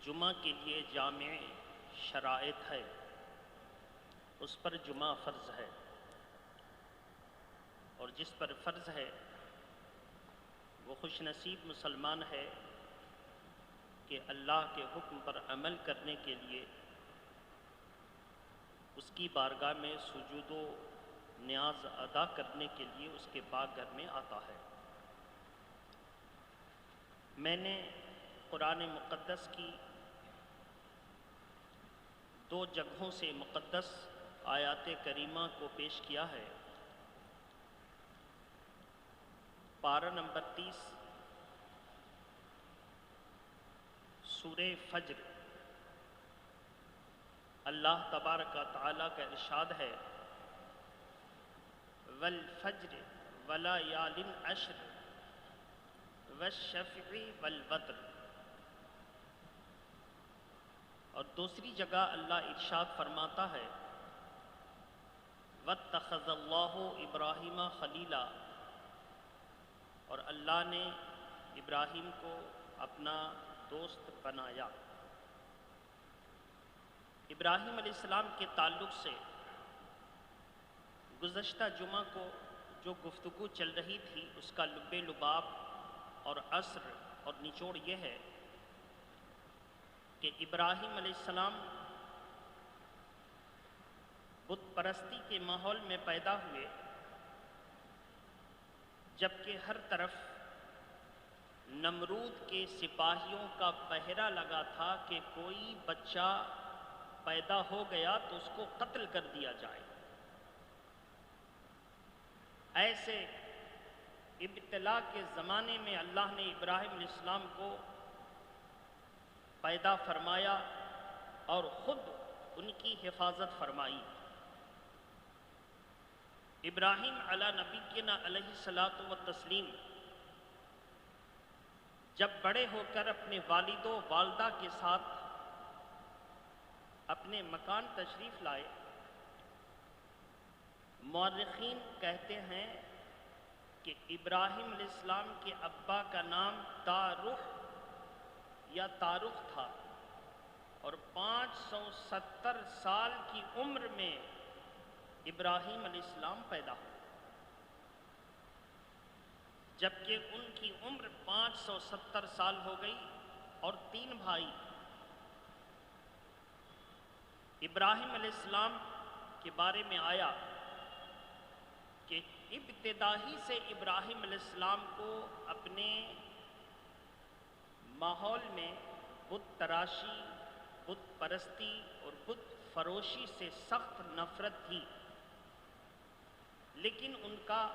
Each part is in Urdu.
جمعہ کے لیے جامع شرائط ہے، اس پر جمعہ فرض ہے، اور جس پر فرض ہے وہ خوش نصیب مسلمان ہے کہ اللہ کے حکم پر عمل کرنے کے لیے اس کی بارگاہ میں سجود و نیاز ادا کرنے کے لیے اس کے پاک گھر میں آتا ہے۔ میں نے قرآن مقدس کی دو جگہوں سے مقدس آیات کریمہ کو پیش کیا ہے۔ پارہ نمبر 30 سورہ فجر، اللہ تبارک و تعالیٰ کا ارشاد ہے والفجر وليال عشر والشفع والوتر، اور دوسری جگہ اللہ ارشاد فرماتا ہے واتخذ اللہ ابراہیم خلیلا، اور اللہ نے ابراہیم کو اپنا دوست بنایا۔ ابراہیم علیہ السلام کے تعلق سے گزشتہ جمعہ کو جو گفتگو چل رہی تھی اس کا لب لباب اور اثر اور نچوڑ یہ ہے کہ ابراہیم علیہ السلام بت پرستی کے ماحول میں پیدا ہوئے، جبکہ ہر طرف نمرود کے سپاہیوں کا پہرا لگا تھا کہ کوئی بچہ پیدا ہو گیا تو اس کو قتل کر دیا جائے۔ ایسے ابتلا کے زمانے میں اللہ نے ابراہیم علیہ السلام کو پیدا فرمایا اور خود ان کی حفاظت فرمائی۔ ابراہیم علی نبینا علیہ الصلاۃ والتسلیم جب بڑے ہو کر اپنے والد و والدہ کے ساتھ اپنے مکان تشریف لائے، مورخین کہتے ہیں کہ ابراہیم علیہ السلام کے ابا کا نام تارخ یا تارخ تھا، اور 570 سال کی عمر میں ابراہیم علیہ السلام پیدا ہوئے، جبکہ ان کی عمر 570 سال ہو گئی، اور 3 بھائی۔ ابراہیم علیہ السلام کے بارے میں آیا کہ ابتدائی سے ابراہیم علیہ السلام کو اپنے ماحول میں بت تراشی، بت پرستی اور بت فروشی سے سخت نفرت تھی، لیکن ان کا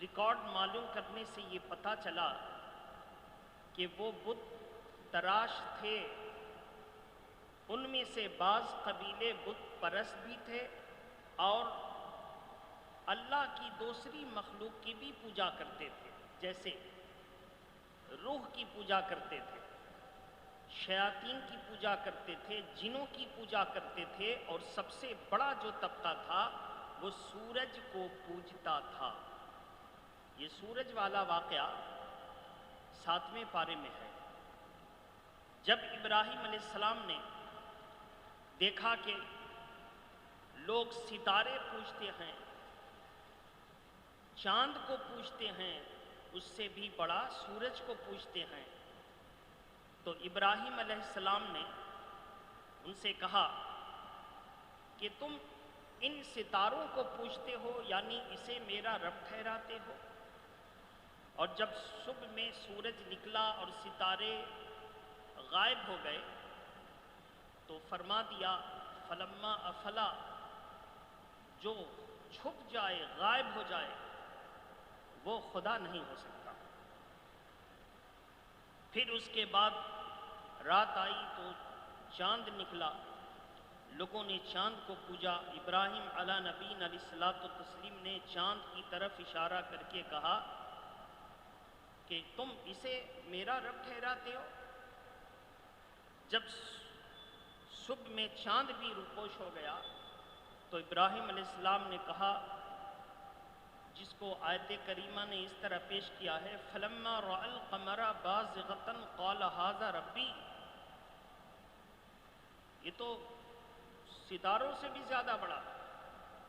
ریکارڈ معلوم کرنے سے یہ پتہ چلا کہ وہ بت تراش تھے۔ ان میں سے بعض قبیلے بت پرست بھی تھے اور اللہ کی دوسری مخلوق کی بھی پوجا کرتے تھے، جیسے روح کی پوجا کرتے تھے، شیاطین کی پوجا کرتے تھے، جنوں کی پوجا کرتے تھے، اور سب سے بڑا جو طبقہ تھا وہ سورج کو پوجتا تھا۔ یہ سورج والا واقعہ 7ویں پارے میں ہے۔ جب ابراہیم علیہ السلام نے دیکھا کہ لوگ ستارے پوجتے ہیں، چاند کو پوجتے ہیں، اس سے بھی بڑا سورج کو پوجتے ہیں، تو ابراہیم علیہ السلام نے ان سے کہا کہ تم ان ستاروں کو پوجتے ہو، یعنی اسے میرا رب ٹھہراتے ہو؟ اور جب صبح میں سورج نکلا اور ستارے غائب ہو گئے تو فرما دیا فلما افلا، جو چھپ جائے، غائب ہو جائے، وہ خدا نہیں ہو سکتا۔ پھر اس کے بعد رات آئی تو چاند نکلا، لوگوں نے چاند کو پوجا۔ ابراہیم علی نبینا علیہ الصلاۃ والتسلیم نے چاند کی طرف اشارہ کر کے کہا کہ تم اسے میرا رب ٹھہراتے ہو؟ جب صبح میں چاند بھی روپوش ہو گیا تو ابراہیم علیہ السلام نے کہا، جس کو آیت کریمہ نے اس طرح پیش کیا ہے فَلَمَّا رَأَى الْقَمَرَ بَازِغَةً قَالَ هَذَا رَبِّي، یہ تو ستاروں سے بھی زیادہ بڑا،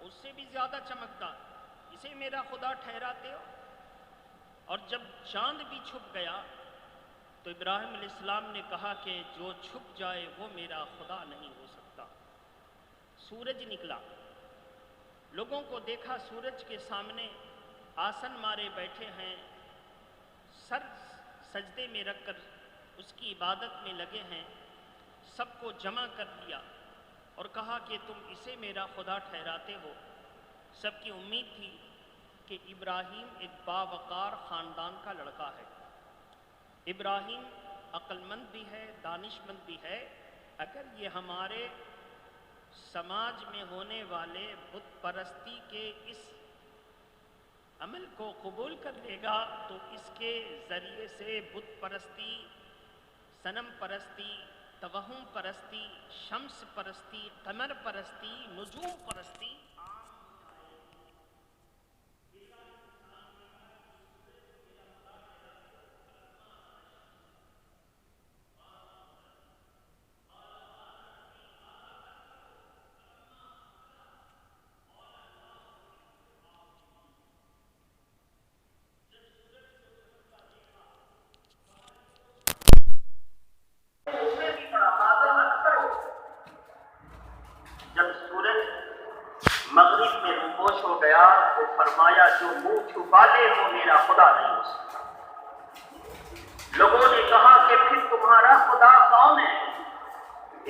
اس سے بھی زیادہ چمکتا، اسے میرا خدا ٹھہراتے ہو؟ اور جب چاند بھی چھپ گیا تو ابراہیم علیہ السلام نے کہا کہ جو چھپ جائے وہ میرا خدا نہیں ہو سکتا۔ سورج نکلا، لوگوں کو دیکھا سورج کے سامنے آسن مارے بیٹھے ہیں، سر سجدے میں رکھ کر اس کی عبادت میں لگے ہیں، سب کو جمع کر لیا اور کہا کہ تم اسے میرا خدا ٹھہراتے ہو؟ سب کی امید تھی کہ ابراہیم ایک باوقار خاندان کا لڑکا ہے، ابراہیم عقل مند بھی ہے، دانش مند بھی ہے، اگر یہ ہمارے سماج میں ہونے والے بت پرستی کے اس عمل کو قبول کر لے گا تو اس کے ذریعے سے بت پرستی، صنم پرستی، توہم پرستی، شمس پرستی، قمر پرستی، نجوم پرستی مغرب میں روپوش ہو گیا تو فرمایا جو منہ چھپا لے وہ میرا خدا نہیں ہو سکتا۔ لوگوں نے کہا کہ پھر تمہارا خدا کون ہے؟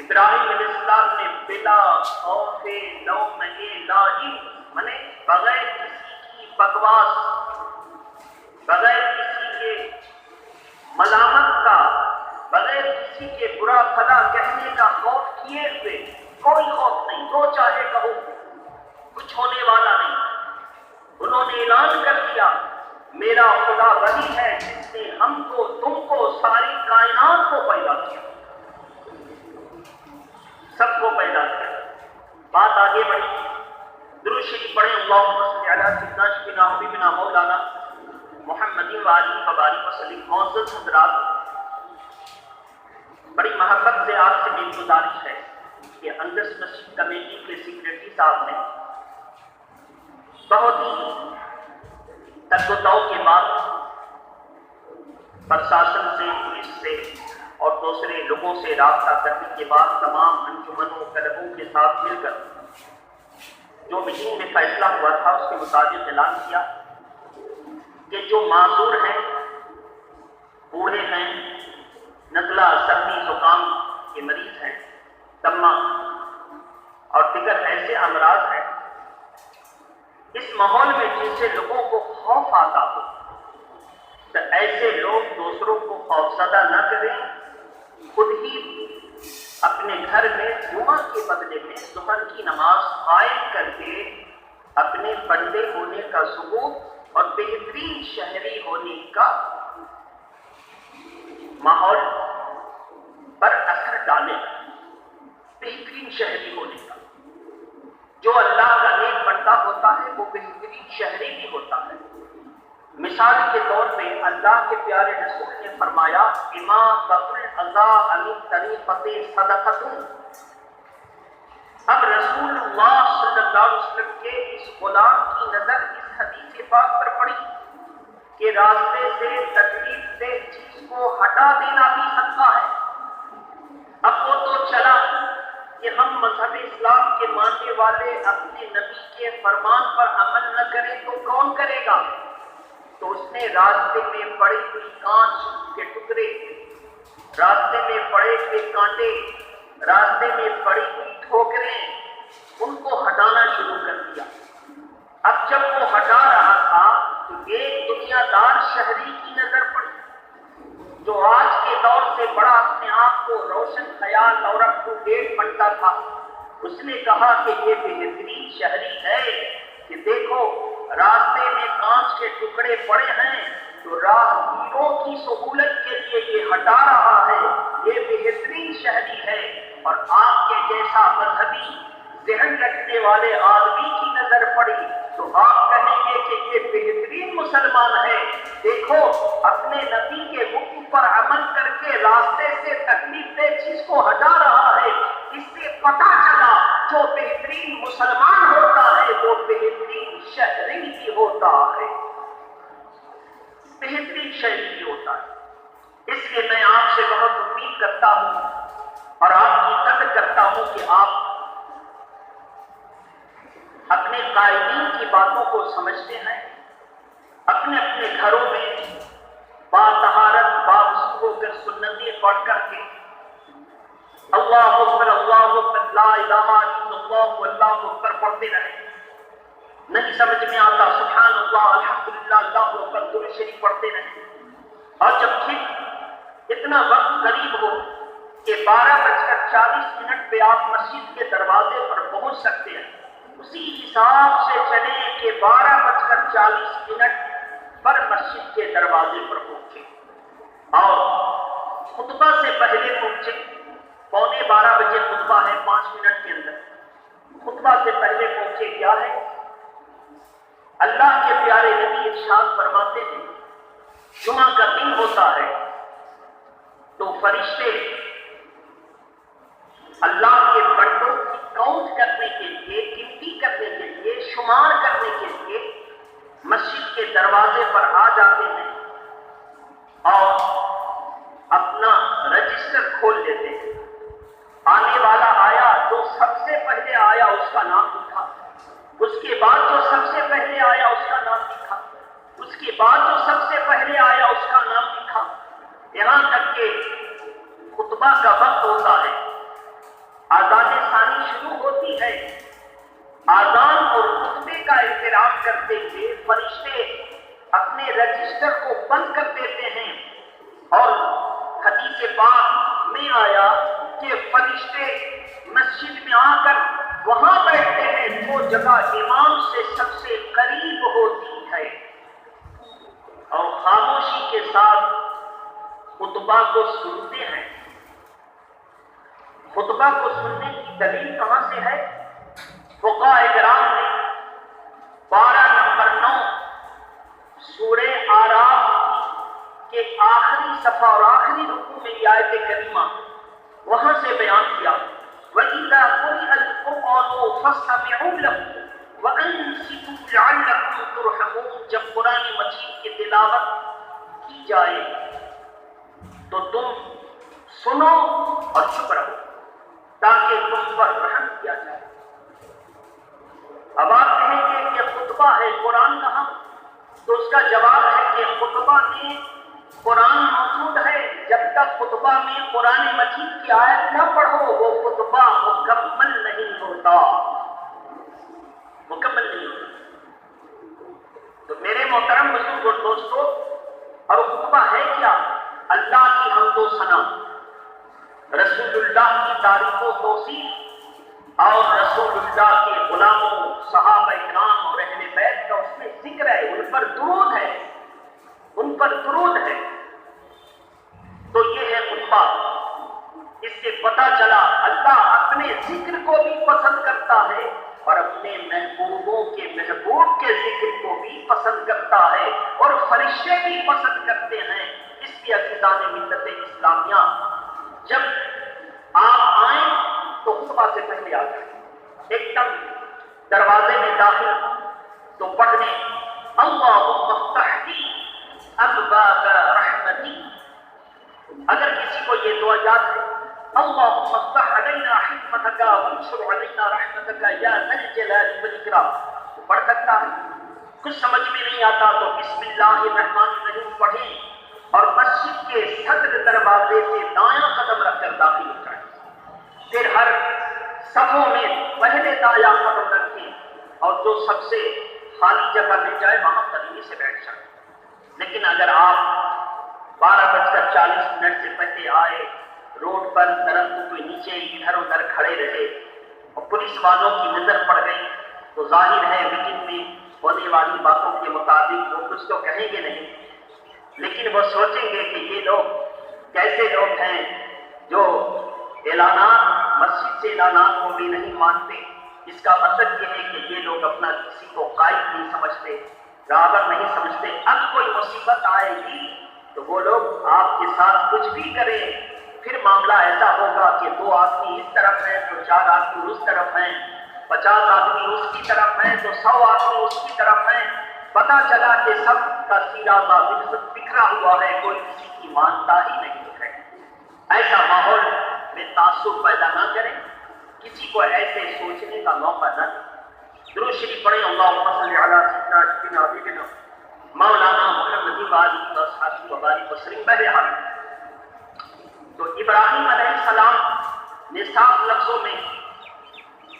ابراہیم علیہ السلام نے بلا خوف لوم لائم، منے بغیر کسی کی بکواس، بغیر کسی کے ملامت کا، بغیر کسی کے برا بھلا کہنے کا خوف کیے ہوئے، کوئی خوف نہیں، جو چاہے کہو، کچھ ہونے والا نہیں۔ انہوں نے اعلان کر دیا میرا خدا وہی ہے جس نے ہم کو، تم کو، ساری کائنات کو پیدا کیا، سب کو پیدا کیا۔ بات آگے بڑھی، درود شریف پڑھیں، اللہم صل علی سیدنا شفیعنا حبیبنا مولانا محمد وآلہ وبارک وسلم۔ معزز حضرات، بڑی محبت سے آپ سے میری گزارش ہے کہ اندس مسجد کمیٹی کے سیکریٹری صاحب نے بہت ہی تگ و دو کے بعد پرشاسن سے، پولیس سے اور دوسرے لوگوں سے رابطہ کرنے کے بعد تمام انجمنوں کلبوں کے ساتھ مل کر جو میٹنگ میں فیصلہ ہوا تھا اس کے مطابق اعلان کیا کہ جو معذور ہیں، بوڑھے ہیں، نزلہ، سردی، زکام کے مریض ہیں، دمہ اور دیگر ایسے امراض ہیں، اس ماحول میں جن سے لوگوں کو خوف آتا ہو تو ایسے لوگ دوسروں کو خوفزدہ نہ کریں، خود ہی اپنے گھر میں جمعہ کے بدلے میں ظہر کی نماز قائم کر کے اپنے بندے ہونے کا ثبوت اور بہترین شہری ہونے کا ماحول پر اثر ڈالے، بہترین شہری ہونے کا۔ جو اللہ کا نیک بندہ ہوتا ہے وہ بہترین شہری بھی ہوتا ہے۔ مثال کے طور پہ اللہ کے پیارے رسول نے فرمایا اماطۃ الاذی عن الطریقۃ صدقۃ۔ اب رسول اللہ صلی اللہ علیہ وسلم کے اس غلام کی نظر اس حدیث پاک پر پڑی کہ راستے سے تکلیف دہ چیز کو ہٹا دینا بھی صدقہ ہے۔ اب وہ تو چلا کہ ہم مذہب اسلام کے ماننے والے اپنے نبی کے فرمان پر عمل نہ کریں تو کون کرے گا؟ تو اس نے راستے میں پڑی ہوئی کانچ کے ٹکڑے، راستے میں پڑے ہوئے کانٹے، راستے میں پڑی ہوئی ٹھوکریں، ان کو ہٹانا شروع کر دیا۔ اب جب وہ ہٹا رہا تھا تو ایک دنیا دار شہری کی نظر پڑی جو آج کے دور سے بڑا اپنے آپ کو روشن خیال اور اپ ٹو ڈیٹ بنتا تھا۔ اس نے کہا کہ یہ بہترین شہری ہے کہ دیکھو راستے میں کانچ کے ٹکڑے پڑے ہیں تو راہگیروں کی سہولت کے لیے یہ ہٹا رہا ہے، یہ بہترین شہری ہے۔ اور آپ کے جیسا مذہبی ذہن رکھنے والے آدمی کی نظر پڑی تو آپ کہیں گے کہ یہ بہترین مسلمان ہے، دیکھو اپنے نبی کے حکم پر عمل کر کے راستے سے تکلیف دہ چیز کو ہٹا رہا ہے، اس سے پتہ چلا جو بہترین مسلمان ہوتا ہے وہ بہترین شہری بھی ہوتا ہے، بہترین شہری بھی ہوتا ہے۔ اس لیے میں آپ سے بہت امید کرتا ہوں اور آپ کی قدر کرتا ہوں کہ آپ اپنے قائدین کی باتوں کو سمجھتے ہیں، اپنے اپنے گھروں میں باطہارت باوضو ہو کر سنتیں پڑھ کر کے اللہ اکبر لا الہ الا اللہ اللہ اکبر پڑھتے رہیں۔ نہیں سمجھ میں آتا سبحان اللہ الحمدللہ اللہ اکبر درود شریف پڑھتے رہیں، اور جب ٹھیک اتنا وقت قریب ہو کہ 12:40 پہ آپ مسجد کے دروازے پر پہنچ سکتے ہیں، اسی حساب سے چلیں کہ 12:40 پر مسجد کے دروازے پر پہنچے اور خطبہ سے پہلے پہنچے۔ 11:15 بجے خطبہ ہے، 5 منٹ کے اندر خطبہ سے پہلے پہنچے۔ کیا ہے؟ اللہ کے پیارے نبی ارشاد فرماتے ہیں جمعہ کا دن ہوتا ہے تو فرشتے اللہ کے بندوں کی کاؤنٹ کرنے کے لیے، گنتی کرنے کے لیے، شمار کرنے کے لیے مسجد کے دروازے پر آ جاتے ہیں اور اپنا رجسٹر کھول لیتے ہیں۔ آنے والا آیا، جو سب سے پہلے آیا اس کا نام لکھا، اس کے بعد جو سب سے پہلے آیا اس کا نام لکھا، اس کے بعد جو سب سے پہلے آیا اس کا نام لکھا، یہاں تک کہ خطبہ کا وقت ہوتا ہے، آذان ثانی شروع ہوتی ہے، آذان اور خطبے کا احترام کرتے ہوئے فرشتے اپنے رجسٹر کو بند کر دیتے ہیں، اور حدیث پاک میں آیا کہ فرشتے مسجد میں آ کر وہاں بیٹھتے ہیں وہ جگہ امام سے سب سے قریب ہوتی ہے، اور خاموشی کے ساتھ خطبہ کو سنتے ہیں۔ خطبہ کو سننے کی دلیل کہاں سے ہے؟ فقہاء کرام نے 12 نمبر 9 سورہ آراف کے آخری صفحہ اور آخری رکوع میں یہ آیت کریمہ وہاں سے بیان کیا، وَإِذَا قُرِئَ الْقُرْآنُ فَاسْتَمِعُوا لَهُ وَأَنصِتُوا لَعَلَّكُمْ تُرْحَمُونَ۔ جب قرآن مجید کی تلاوت کی جائے تو تم سنو اور چپ رہو تاکہ تم پر رحم کیا جائے۔ اب آپ کہیں گے کہ خطبہ ہے، قرآن کہاں؟ تو اس کا جواب ہے کہ خطبہ میں قرآن موجود ہے، جب تک خطبہ میں قرآن مجید کی آیت نہ پڑھو وہ خطبہ مکمل نہیں ہوتا، مکمل نہیں ہوتا۔ تو میرے محترم بزرگ اور دوستو، اور خطبہ ہے کیا؟ اللہ کی حمد و ثنا، رسول اللہ کی تعریف و توصیف اور رسول اللہ کے غلاموں، صحابہ کرام اور اہل بیت کا اس میں ذکر ہے، ان پر درود ہے، ان پر درود ہے۔ تو یہ ہے خطبہ۔ اس سے پتہ چلا اللہ اپنے ذکر کو بھی پسند کرتا ہے اور اپنے محبوبوں کے محبوب کے ذکر کو بھی پسند کرتا ہے، اور فرشتے بھی پسند کرتے ہیں۔ اس لیے عزیزان ملت اسلامیہ، جب آپ آئیں تو خطبہ سے پہلے آ جائیں، ایک دم دروازے میں داخل تو پڑھنے اللہم افتح لی ابواب رحمتی۔ اگر کسی کو یہ دعا یاد ہے، اللہم افتح علینا حکمتک وانشر علینا رحمتک یا ذا الجلال والاکرام، تو پڑھ سکتا ہے۔ کچھ سمجھ میں نہیں آتا تو بسم اللہ الرحمن الرحیم پڑھیں اور مسجد کے صدر دروازے سے دایاں قدم رکھ کر داخل ہو جائیں، پھر ہر صفوں میں پہلے دایاں قدم رکھیں اور جو سب سے خالی جگہ مل جائے وہاں قدمی سے بیٹھ جائیں۔ لیکن اگر آپ 12:40 سے پہلے آئے، روڈ پر درخت کے نیچے ادھر ادھر کھڑے رہے اور پولیس والوں کی نظر پڑ گئی تو ظاہر ہے میٹنگ میں ہونے والی باتوں کے مطابق وہ کچھ تو کہیں گے نہیں، لیکن وہ سوچیں گے کہ یہ لوگ کیسے لوگ ہیں جو اعلانات، مسجد سے اعلانات کو بھی نہیں مانتے۔ اس کا مطلب یہ ہے کہ یہ لوگ اپنا کسی کو قائد نہیں سمجھتے، راغب نہیں سمجھتے۔ اب کوئی مصیبت آئے گی تو وہ لوگ آپ کے ساتھ کچھ بھی کریں، پھر معاملہ معاملہ ایسا ہوگا کہ 2 آدمی اس طرف ہیں تو 4 آدمی اس طرف ہیں، 50 آدمی اس کی طرف ہیں تو 100 آدمی اس کی طرف ہیں، پتا چلا کہ سب کا سیرا بکھرا ہوا ہے، کوئی کسی کی مانتا ہی نہیں ہے۔ ایسا ماحول میں تعصب پیدا نہ کریں، کسی کو ایسے سوچنے کا موقع نہ دیں۔ درود شریف پڑھیں، اللہم صلی علی سیدنا سیدنا حبیبنا مولانا محمد وآلہ وصحبہ وبارک وسلم۔ بہرحال تو ابراہیم علیہ السلام نے صاف لفظوں میں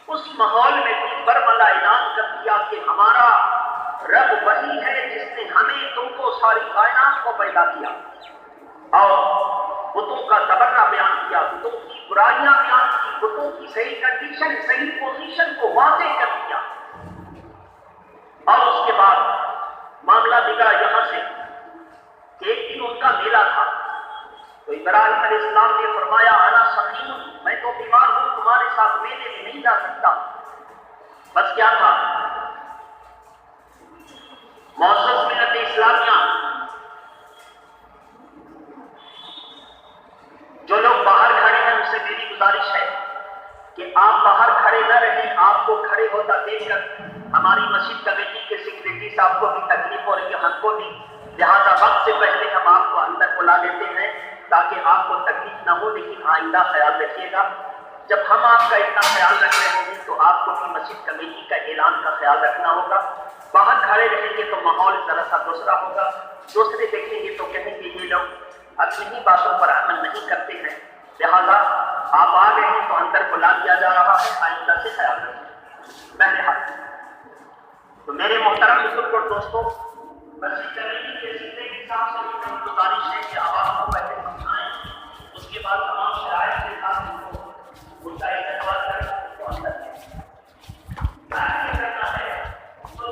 اس ماحول میں بھی برملا اعلان کر دیا کہ ہمارا رب وہی ہے جس نے ہمیں تم کو ساری کائنات کو پیدا کیا، اور بتوں کا تبرہ بیان کیا، بتوں کی برائیاں بیان کی، بتوں کی صحیح کنڈیشن صحیح پوزیشن کو واضح کر دیا۔ اور اس کے بعد معاملہ بگڑا یہاں سے کہ ایک دن ان کا میلہ تھا، تو ابراہیم علیہ السلام نے فرمایا انا سقیم، میں تو بیمار ہوں، تمہارے ساتھ میلے میں نہیں جا سکتا۔ بس کیا تھا، معزز ملت اسلامیہ، جو لوگ باہر کھڑے ہیں ان سے میری گزارش ہے کہ آپ باہر کھڑے نہ رہیں۔ آپ کو کھڑے ہوتا دیکھ کر ہماری مسجد کمیٹی کے سیکریٹری صاحب کو بھی تکلیف ہو رہی ہے، ہم کو بھی، لہٰذا وقت سے پہلے ہم آپ کو اندر بلا لیتے ہیں تاکہ آپ کو تکلیف نہ ہو، لیکن آئندہ خیال رکھیے گا۔ جب ہم آپ کا اتنا خیال رکھ رہے ہوں گے تو آپ کو بھی مسجد کمیٹی کا اعلان کا خیال رکھنا ہوگا۔ باہر کھڑے رہیں گے تو ماحول ذرا سا دوسرا ہوگا، دوسرے دیکھیں گے تو کہیں گے یہ لوگ اپنی باتوں پر عمل نہیں کرتے ہیں، لہٰذا آپ آ گئے ہیں تو اندر بلا دیا جا رہا ہے، آئندہ سے خیال رکھیں۔ بہرحال تو میرے محترم بزرگ اور دوستوں، مسجد کمیٹی کے سلسلے کے حساب سے میری گزارش ہے کہ عوام کو پہلے سمجھائیں، اس کے بعد تمام شرائط کے ساتھ ان کو ان کا اعتماد کریں، اس کو اندر لیں۔ یہ کرنا ہے تو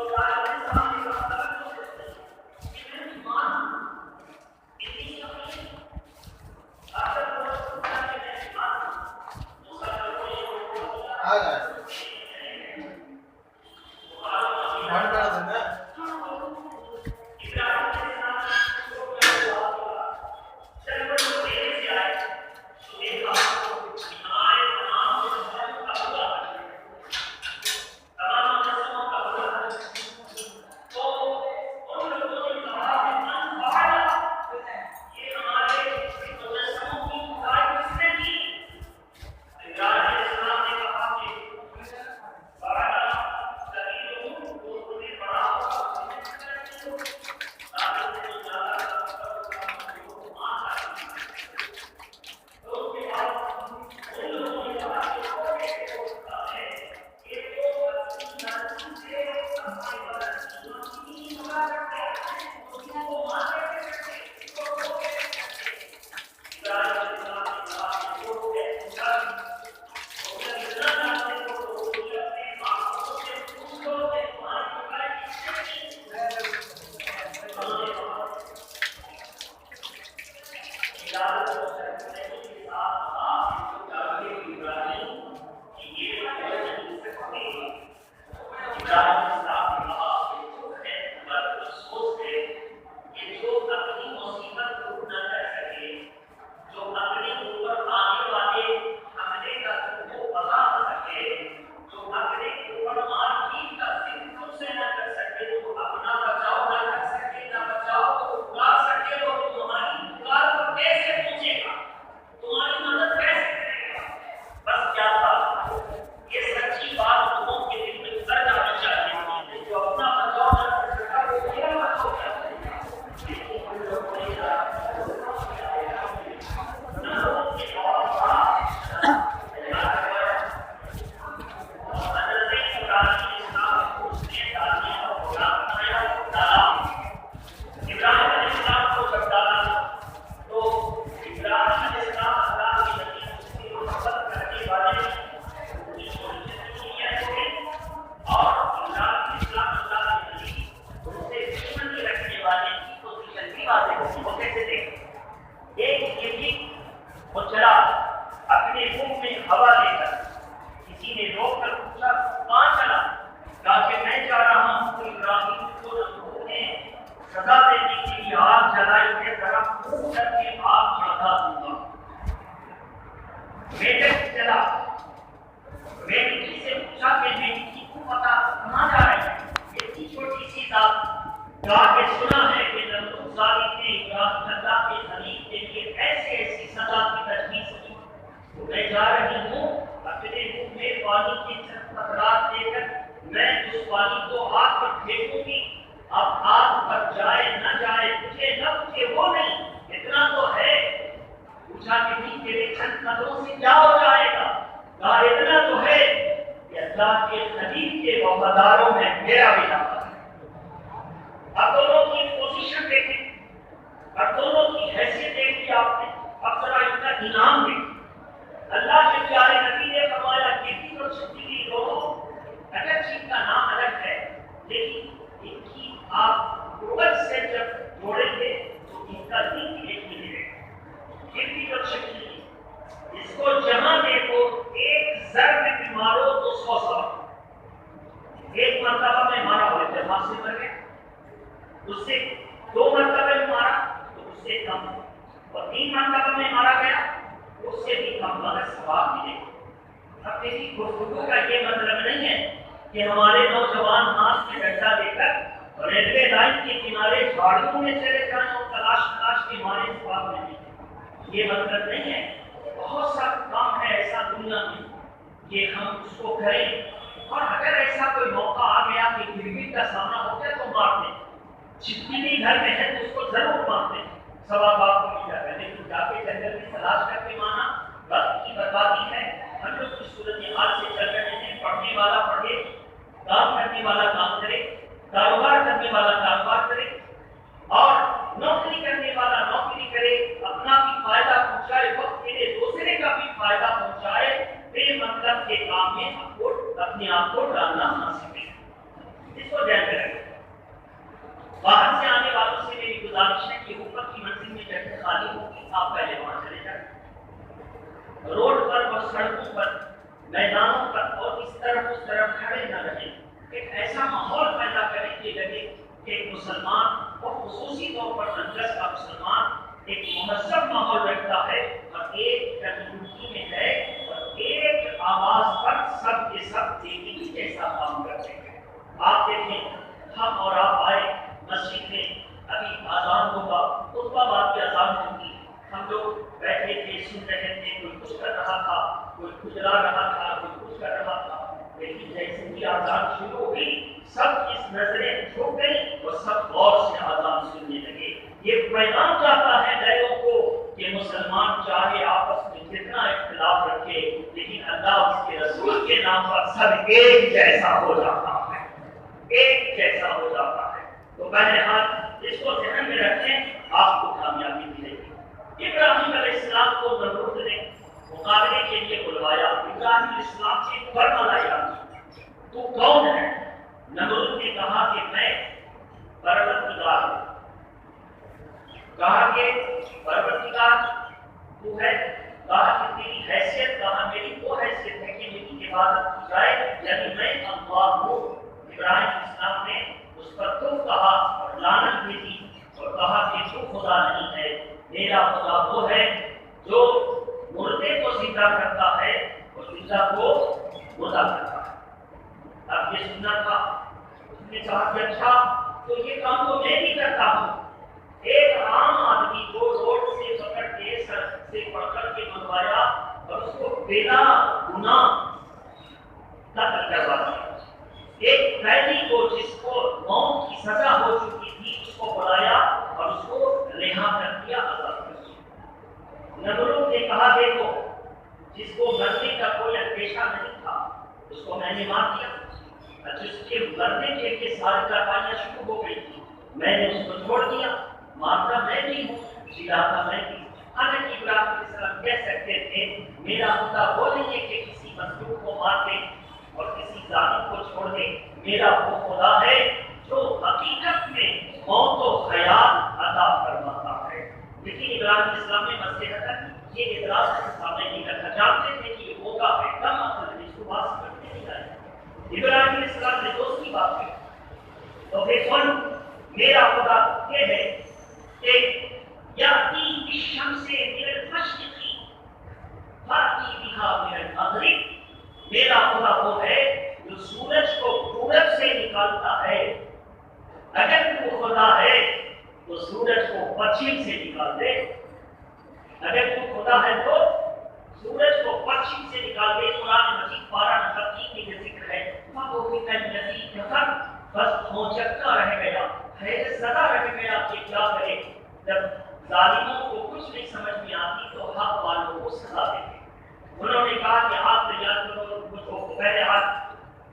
چلا. بیٹی سے پوچھا کہ بیٹی کو پتا کہاں جا رہے ہیں؟ اتنی چھوٹی سی بات جا کے سنا ہے کہ نمرود ظالم نے اللہ کے حبیب کے لیے ایسی سزا کی تجویز کی. تو میں جا رہی ہوں اپنے منہ میں پانی کے چند قطرات دے کر میں اس پانی کو آگ پر پھینکوں گی. اب آگ پر جائے نہ جائے مجھے نہ مجھے وہ نہیں، اتنا تو ہے. پوچھا کہ بھی تیرے چند قدموں سے کیا ہو جائے گا؟ کہا اتنا تو ہے کہ اللہ کے حبیب کے وفاداروں میں میرا بھی نام ہے. اب دونوں کی پوزیشن دیکھیں اور دونوں کی حیثیت دیکھی آپ نے. اب ذرا ان کا انعام دیکھیں. اللہ کے پیارے نبی نے فرمایا کہ بھی اور شکری دونوں اگر جن کا نام الگ ہے لیکن ان کی آپ قوت سے جب جوڑیں گے تو ان کا دین بھی ایک ملے گا. بھی اور شکری اس کو جمع دیکھو، ایک ضرب میں مارو تو 100 سوال. ایک مرتبہ میں مارا ہو اتفاق سے مر گیا، اس سے 2 مرتبہ میں مارا تو اس سے کم، اور 3 مرتبہ میں مارا گیا اس سے بھی کم مگر ثواب ملے. اب میری گفتگو کا یہ مطلب نہیں ہے کہ ہمارے نوجوان ہاتھ میں ڈنڈا لے کر ریلوے لائن کے کنارے جھاڑیوں میں چلے جائیں اور تلاش کے مارے ثواب ملے. یہ مطلب نہیں ہے. بہت سا کام ہے ایسا دنیا میں کہ ہم اس کو کریں، اور اگر ایسا کوئی موقع آ گیا کہ گرفت کا سامنا ہو گیا تو مار دیں. جتنی بھی گھر میں ہے تو اس کو ضرور مار دیں، ثواب آپ کو مل جائے گا. لیکن جا کے جنگل میں تلاش کر کے مارنا وقت کی بربادی ہے. ہم لوگ اس صورتحال سے چل رہے ہیں. پڑھنے والا پڑھے، کام کرنے والا کام کرے، کاروبار کرنے والا کاروبار کرے، اور نوکری کرنے والا نوکری کرے، اپنا بھی فائدہ پہنچائے، وقت کے لیے دوسرے کا بھی فائدہ پہنچائے. بے مطلب کے کام میں اپنے آپ کو ڈالنا نہ سکے. اس کو دھیان میں رکھیں. باہر سے آنے والوں سے میری گزارش ہے کہ اوپر کی منزل میں جگہ خالی ہوگی، آپ پہلے وہاں چلے جائیں. روڈ پر اور سڑکوں پر، میدانوں پر اور اس طرف کھڑے نہ رہیں. ایک ایسا ماحول پیدا کریں کہ لگے کہ ایک مسلمان، اور خصوصی طور پر اندرس کا مسلمان، ایک مہذب ماحول رکھتا ہے اور ایک کمیونٹی میں ہے اور ایک آواز پر سب کے سب ایک ہی جیسا کام کرتے ہیں. آپ دیکھیں ہم اور آپ آئے مسجد میں، ابھی آزان ہوگا، خطبہ بعد کی آزان ہوگی. ہم لوگ بیٹھے تھے، سن رہے تھے، کوئی کچھ کر رہا تھا، کوئی گزرا رہا تھا، کوئی کچھ کر رہا تھا. لیکن جیسے ہی آزان شروع ہو گئی سب اس نظریں جھک گئی اور سب غور سے آزان سننے لگے. یہ پیغام جاتا ہے غیروں کو کہ مسلمان چاہے آپس میں جتنا اختلاف رکھے لیکن اللہ اس کے رسول کے نام پر سب ایک جیسا ہو جاتا ہے، ایک جیسا ہو جاتا ہے. تو بہرحال اس کو ذہن میں رکھیں، آپ کو کامیابی ملے گی. ابراہیم علیہ السلام کو نمرود نے مقابلے کے لیے بلوایا. ابراہیم علیہ السلام سے فرمایا یاد تو کون ہے؟ نمرود نے کہا کہ میں پروردگار ہوں. کہا کہ پروردگار تو ہے. کہا کہ تیری حیثیت، کہا میری وہ حیثیت ہے کہ میری عبادت کی جائے، یعنی میں اللہ ہوں. ابراہیم علیہ السلام نے اس پر تم کہا اور لعنت بھی دی اور کہا کہ تو خدا نہیں ہے، میرا خدا وہ ہے جو مردے کو زندہ کرتا ہے اور زندہ کو مردہ کرتا ہے. اب یہ سننا تھا. اس نے کہا کہ اچھا تو یہ کام تو میں بھی کرتا ہوں. ایک عام آدمی کو روڈ سے پکڑ کے سڑک سے پکڑ کے منگوایا اور اس کو بلا گناہ قتل کروا دیا. ایک قیدی کو جس کو موت کی سزا ہو چکی تھی اس کو بلایا اور اس کو رہا کر دیا، آزاد کر دیا. نمرود نے کہا دیکھو جس کو مرنے کا کوئی اندیشہ نہیں تھا اس کو میں نے مار دیا، جس کے مرنے کے لیے ساری کارروائیاں شروع ہو گئی تھی میں نے اس کو چھوڑ دیا. مارتا میں بھی ہوں، جلاتا میں بھی. حالانکہ ابراہیم علیہ السلام کہہ سکتے تھے میرا خدا وہ نہیں ہے کہ کسی مظلوم کو مار دے اور کسی ظالم کو چھوڑ دے. میرا وہ خدا ہے جو حقیقت میں موت و حیات عطا فرماتا ہے. لیکن ابراہیم علیہ السلام نے مسئلہ یہ اعتراض سامنے نہیں رکھا. جانتے تھے کہ یہ ہوگا ہے کم عقل نے اس کو بات کرنے نہیں آئے. ابراہیم علیہ السلام نے دوست کی بات کی تو پھر سن میرا خدا یہ ہے کہ یاتی الشمس من المشرق فاتی بها من نکالتا ہے. اگر تو خدا ہے تو سورج کو پچھم سے نکال دے. اگر تو خدا ہے تو سورج کو پچھم سے نکال دے. قرآن مجید 12 نمبر 3 میں یہ ذکر ہے. بس کھوچکتا رہ گیا, حیرت زدہ رہ گیا کہ کیا کرے. جب ظالموں کو کچھ نہیں سمجھ میں آتی تو حق والوں کو سزا دیتے. انہوں نے کہا کہ آپ تیار کرو کچھ ہو. پہلے ہاتھ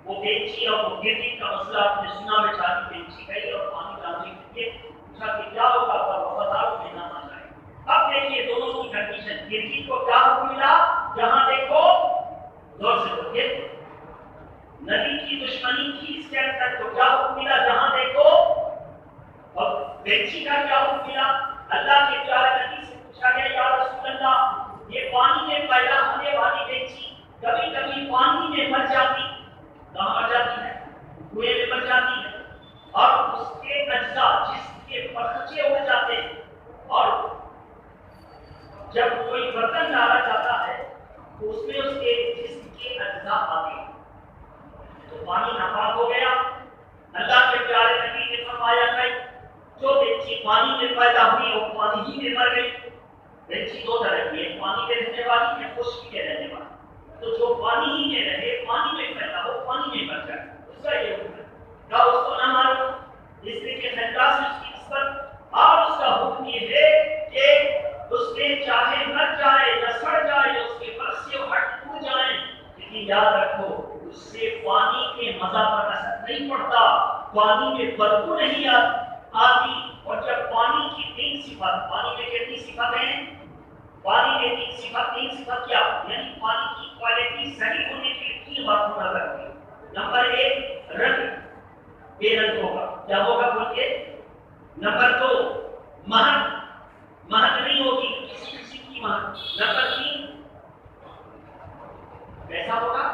وہ بینچی اور وہ گرنے کا مسئلہ آپ نے سنا. بیچاری بینچی گئی اور پانی ڈالنے کے لیے پوچھا کہ کیا ہوگا, وفاداروں میں نہ آ جائے. اب دیکھیے دونوں کی کنڈیشن. گرجی کو کیا حکم ملا, جہاں دیکھو زور سے بولے. نبی کی دشمنی کی اس کے اندر تو کیا حکم ملا, جہاں دیکھو. اور بینچی کا کیا حکم ملا, اللہ کے پیارے نبی سے پوچھا گیا یا رسول اللہ یہ پانی میں پیدا ہونے والی بینچی کبھی کبھی پانی میں مر جاتی. کہاں مر جاتی ہے, کنویں میں مر جاتی ہے. اور اس کے اجزاء جسم کے پرخچے اڑ جاتے ہیں. اور جب کوئی برتن ڈالا جاتا ہے تو اس میں اس کے جسم کے اجزاء آتے ہیں تو پانی ناپاک ہو گیا. اللہ کے پیارے نبی نے فرمایا کہ جو بینچی پانی میں پیدا ہوئی وہ پانی ہی میں مر گئی. بینچی دو طرح کی ہے, پانی میں رہنے والی ہے, خشکی میں رہنے والی. تو جو پانی ہی میں رہے, پانی میں پیدا ہو, پانی میں مر جائے, اس کا یہ حکم ہے. کیا اس کو نہ مارو, اس لیے کہ خدا سے اس کی نسبت. اور اس کا حکم یہ ہے کہ اس میں چاہے مر جائے یا سڑ جائے, اس کے پر سے ہٹ ٹوٹ جائیں, لیکن یاد رکھو اس سے پانی کے مزہ پر اثر نہیں پڑتا, پانی میں بدبو نہیں آتی. اور جب پانی کی 3 صفات, پانی میں کتنی صفات ہیں, پانی میں 3 صفات کیا, یعنی پانی کی کوالٹی صحیح ہونے کے لیے 3 باتوں کا ضرورت ہے. نمبر 1 رنگ, بے رنگ ہوگا, کیا ہوگا بول کے. نمبر 2 مہک, مہک نہیں ہوگی کسی کسی کی مہک. نمبر 3 کیسا ہوگا,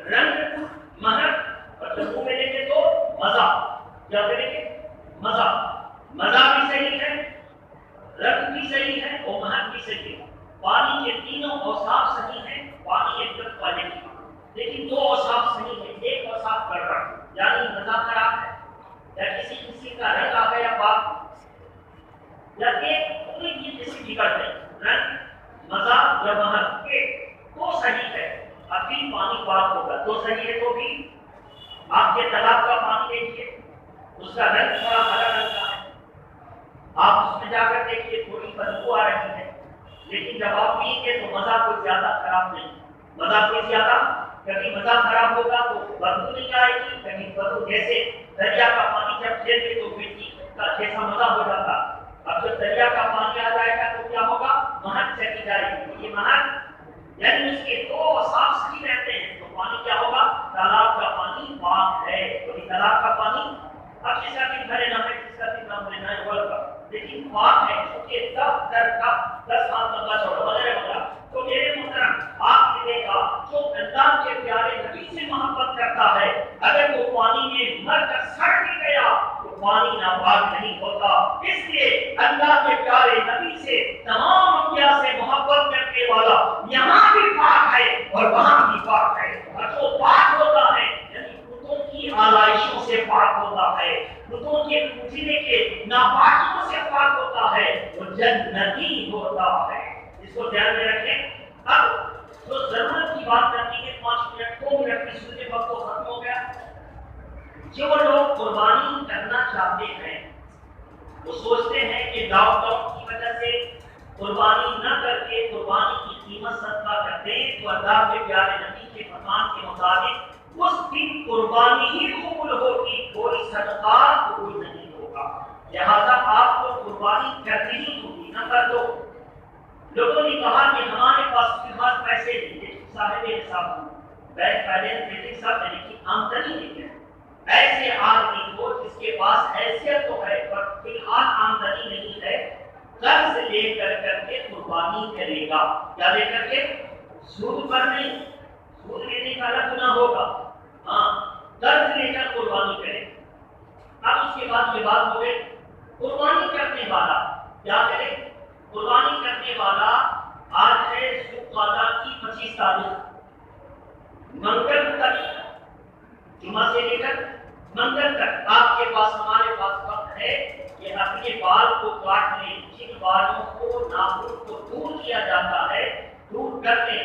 رنگ مہک, اور جب منہ میں لیں گے تو مزہ. کیا کریں گے, مزہ. مزہ بھی صحیح ہے, رنگ بھی صحیح ہے, اور مہک بھی صحیح ہے. پانی کے تینوں اوصاف صحیح ہیں, پانی ایک دم کوالٹی کا. لیکن 2 اوصاف صحیح ہیں, ایک اوصاف گڑبڑ, یعنی مزہ خراب ہے, یا کسی کا رنگ آ گیا پاک, یا ایک پوری چیز جیسی بگڑ گئی. رنگ مزہ یا مہک کے 2 صحیح ہے, ابھی پانی پاک ہوگا. 2 صحیح ہے تو بھی آپ کے تالاب کا پانی دیکھیے, اس کا رنگ تھوڑا ہرا رنگ کا ہے, آپ اس میں جا کر دیکھیے تھوڑی بدبو آ رہی ہے, لیکن جب آپ پئیں گے تو مزہ کوئی زیادہ خراب نہیں. مزہ کوئی زیادہ, کبھی مزہ خراب ہوگا تو بدبو نہیں آئے گی, کبھی بدبو جیسے دریا کا پانی جب پھیلے تو مٹی کا جیسا مزہ ہو جاتا. اب جب دریا کا پانی آ جائے گا تو کیا ہوگا, مہک چلی جائے گی. یہ مہک یعنی اس کے 2 اوصاف صحیح رہتے ہیں تو پانی کیا ہوگا, تالاب کا پانی پاک ہے. کبھی تالاب کا پانی اب جس کا بھی بھرے نہ ہے, جس کا بھی نام لینا ہے وہ کا, لیکن پاک ہے کیونکہ 10 ہاتھ لمبا چوڑا وغیرہ. تو میرے محترم آپ نے دیکھا جو اللہ کے پیارے نبی سے محبت کرتا ہے, اگر وہ پانی میں مر کر سڑ بھی گیا تو پانی ناپاک نہیں ہوتا. اس لیے اللہ کے پیارے نبی سے تمام انبیاء سے محبت کرنے والا یہاں بھی پاک ہے اور وہاں بھی پاک ہے. اور جو پاک ہوتا ہے یعنی بتوں کی آلائشوں سے پاک ہوتا ہے, بتوں کے پوجنے کے ناپاکیوں سے پاک ہوتا ہے, وہ جنتی ہوتا ہے. اس کو دھیان میں رکھیں. اب جو ضرورت کی بات کرنی ہے 5 منٹ 2 منٹ میں سننے وقت تو ختم ہو گیا. جو لوگ قربانی کرنا چاہتے ہیں وہ سوچتے ہیں کہ لاک ڈاؤن کی وجہ سے قربانی نہ کر کے قربانی کی قیمت صدقہ کر دیں تو اللہ کے پیارے نبی کے فرمان کے مطابق اس دن قربانی ہی قبول ہوگی, کوئی صدقہ قبول نہیں ہوگا. لہذا آپ کو قربانی کرنی ہی ہوگی. نمبر 2 لوگوں نے کہا کہ ہمارے پاس فی الحال پیسے نہیں ہے, صاحب حساب بینک بیلنس میٹنگ سب ہے لیکن آمدنی نہیں ہے. ایسے آدمی کو جس کے پاس حیثیت تو ہے پر فی الحال آمدنی نہیں ہے, قرض لے کر کے قربانی کرے گا. کیا لے کر کے, سود پر نہیں, سود لینے کا الگ گناہ ہوگا, ہاں قرض لے کر قربانی کرے. اب اس کے بعد یہ بات ہو گئی قربانی کرنے والا کیا کرے. قربانی کرنے والا آج ہے ذوالقعدہ کی 25 تاریخ, منگل تک جمعہ سے لے کر منگل تک آپ کے پاس ہمارے پاس وقت ہے کہ اپنے بال کو کاٹ لیں، جن بالوں کو ناخن کو دور کیا جاتا ہے دور کر لیں۔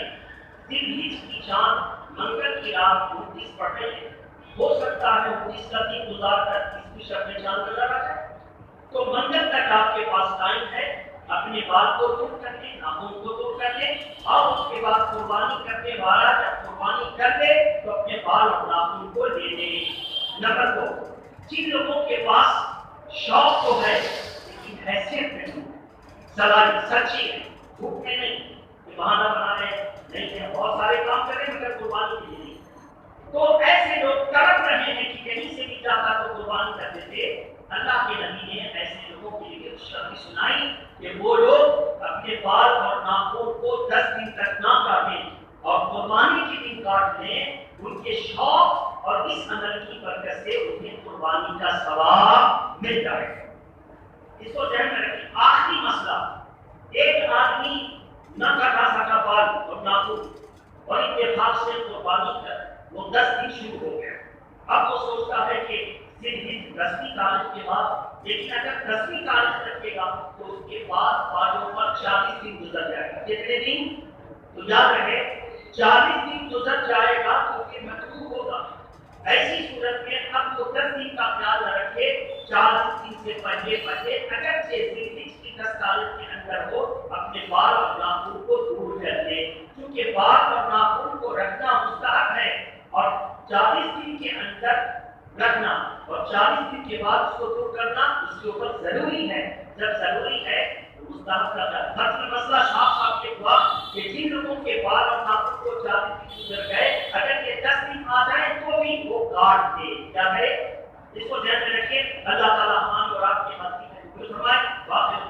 ذی-الحجہ کی چاند منگل کی رات 29 پڑھ رہے ہیں، ہو سکتا ہے 29 کا دن گزار کر اس کی شکل چاند نظر آ جائے، تو منگل تک آپ کے پاس ٹائم ہے، اپنے بال کو دور کر لیں، ناخن کو دور کر لیں، اور اس کے بعد قربانی کرنے والا جب قربانی کر لے تو اپنے بال اور ناخن کو دے دیں۔ نمبر 2، جن لوگوں کے پاس شوق تو ہے لیکن حیثیت نہیں، سلائی سچی ہے، بھوک میں نہیں، بہانہ بنا رہے نہیں ہے، بہت سارے کام کریں مگر قربانی کے لیے نہیں، تو ایسے لوگ تڑپ رہے ہیں کہ کہیں سے بھی جاتا تو قربانی کر دیتے۔ اللہ کے نبی نے ایسے لوگوں کے لیے خوشخبری سنائی کہ وہ لوگ اپنے بال اور ناخن کو 10 دن تک نہ کاٹیں اور قربانی کے دن کاٹ لیں، ان کے شوق اور اس عمل کی برکت سے انہیں قربانی کا ثواب مل جائے۔ اس کو ذہن میں رکھیں۔ آخری مسئلہ، ایک آدمی نہ کٹا سکا بال اور ناخن اور اتفاق سے قربانی کر وہ 10 دن شروع ہو گیا، اب وہ سوچتا ہے کہ صرف 10ویں تاریخ کے بعد، لیکن اگر 10ویں تاریخ رکھے گا تو اس کے بعد بالوں پر 40 دن گزر جائے گا۔ کتنے دن؟ تو یاد رہے 40 دن گزر جائے گا تو پھر مکروہ ہوگا۔ ایسی صورت میں اب وہ 10 دن کا خیال نہ رکھے، 40 دن سے پہلے اگرچہ ذی-الحجہ کی 10 تاریخ کے اندر ہو اپنے بال اور ناخن کو دور کر لے، کیونکہ بال اور ناخن کو رکھنا مستحب ہے اور 40 دن کے اندر رکھنا اور 40 دن کے بعد اس کو دور کرنا اس کے اوپر ضروری ہے۔ جب ضروری ہے تو مستحب کا مطلب مسئلہ صاف کے ہوا کہ جن لوگوں کے بال اور ناخن کو 40 دن گزر گئے اگر یہ 10 دن آ جائیں تو بھی وہ کاٹ دے، کیا کرے؟ اس کو ذہن میں رکھیں۔ اللہ تعالیٰ ہماری اور آپ کی مدد فرمائے۔ واقعہ